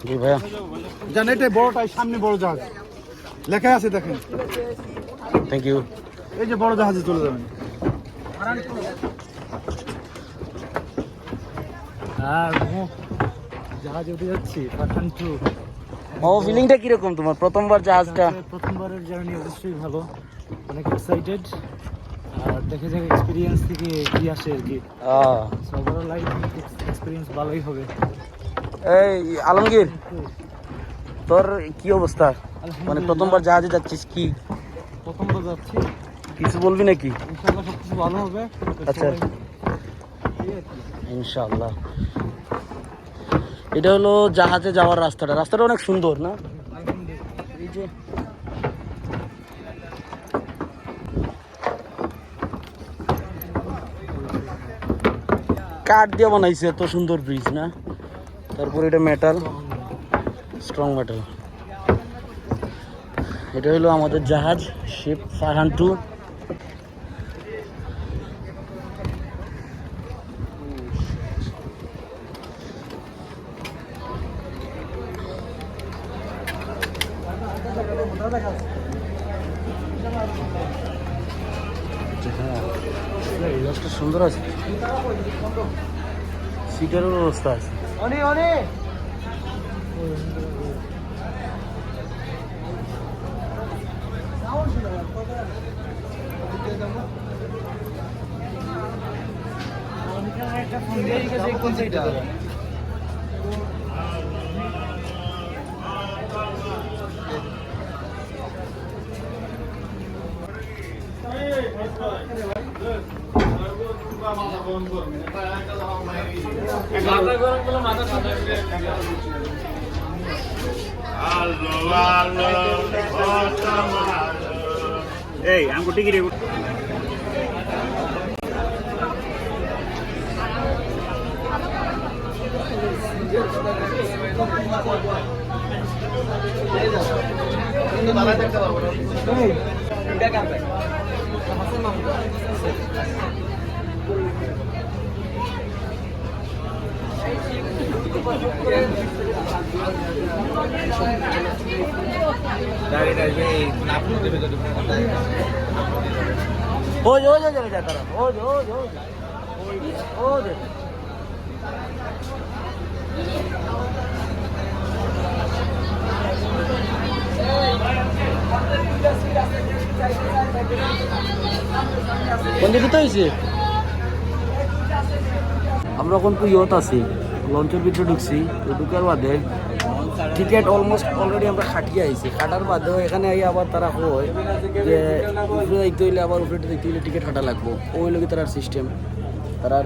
জি ভাইয়া জানেন এটা বড়টাই সামনে বড় জাহাজ লেখা আছে দেখেন। Thank you. এই যে বড় জাহাজে চলে যাবেন। জাহাজে উঠে যাচ্ছি পাঠান টু। ও ফিলিংটা কিরকম তোমার প্রথমবার জাহাজটা? প্রথমবারের জার্নি অবশ্যই ভালো, অনেক এক্সাইটেড। আর দেখে যাক এক্সপিরিয়েন্স থেকে কি আসে আর কি। ওভারঅল লাইফ এক্সপিরিয়েন্স ভালোই হবে। এই আলমগীর তোর কি অবস্থা? মানে প্রথমবার জাহাজে যাচ্ছিস, কি প্রথমবার যাচ্ছি, কিছু বলবি নাকি? ইনশাআল্লাহ সবকিছু ভালো হবে। আচ্ছা ইনশাআল্লাহ। এটা হলো জাহাজে যাওয়ার রাস্তাটা, রাস্তাটা অনেক সুন্দর না? এই যে কাঠ দিয়ে বানাইছে, এত সুন্দর ব্রিজ না? তারপর এটা মেটাল, স্ট্রং মেটাল। এটা হলো আমাদের জাহাজ শিপ ফারহান 2। সুন্দর আছে, সিটেরও ব্যবস্থা আছে। এই আমি টিকিট কোন দিকে তো হয়েছে? আমরা এখন তো ইয়ত আছি, লঞ্চের ভিতরে ঢুকছি। তো ঢুকার বাদে টিকিট অলমোস্ট অলরেডি আমরা খাটিয়ে আইছি। খাটার বাদেও এখানে আই আবার তারা হয় যে উপরে দেখতে হইলে আবার উপরে দেখতে হইলে টিকিট কাটা লাগবো। ওই লোক তার সিস্টেম, তারা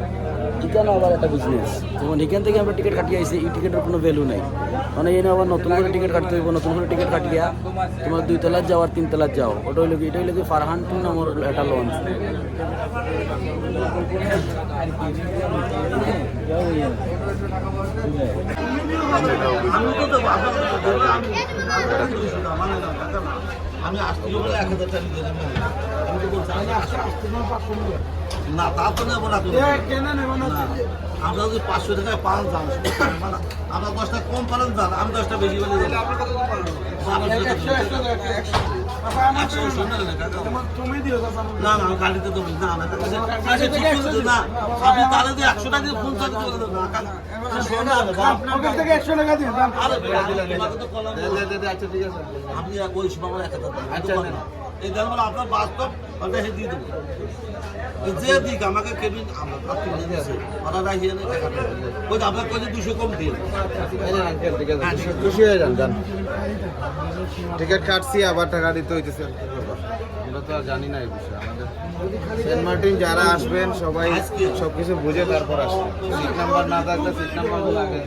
এখানে আবার একটা বিজনেস। যেমন এখান থেকে আমরা টিকিট কাটিয়ে আইছি, এই টিকিটের কোনো ভ্যালু নাই। মানে এনে আবার নতুন করে টিকিট কাটতে হইব, নতুন করে টিকিট কাটিয়া তোমার 2 তলার যাও আর 3 তলার যাও। ওটা হইলো কি, এটা হইলো কি ফারহান 2 নামের একটা লঞ্চ। আমি আসতে বলে 1000 টাকা দিয়ে দেবো। আমি তো বলছি আমি আসতে না, তা তো নেবো না। আমরা যদি 500 টাকায় পান যান, আমরা 10 টাকা কম পারেন যান, আমি 10 টাকা বেশি বলে দিলাম। না না আমি গাড়িতে দেবো না, না আপনি তাহলে 100 টাকা দিয়ে ফোন চার্জ করে দেবো না। আপনি ওই সময় 1000 টাকা এই দেন বলে আপনার বাস্তব দিয়ে দেবো। যে দিক আমাকে কেবিন ওরা রাখিয়ে ওই আপনার কাছে 200 কম দিয়ে খুশি হয়ে যান। টিকিট কাটছি আবার টাকা দিতে হইতেছে, আমরা তো আর জানি না এই বিষয়ে। আমাদের সেন্ট মার্টিন যারা আসবেন সবাই সবকিছু বুঝে তারপর আসবেন। সিট নাম্বার না থাকলে সিট নাম্বার লাগে।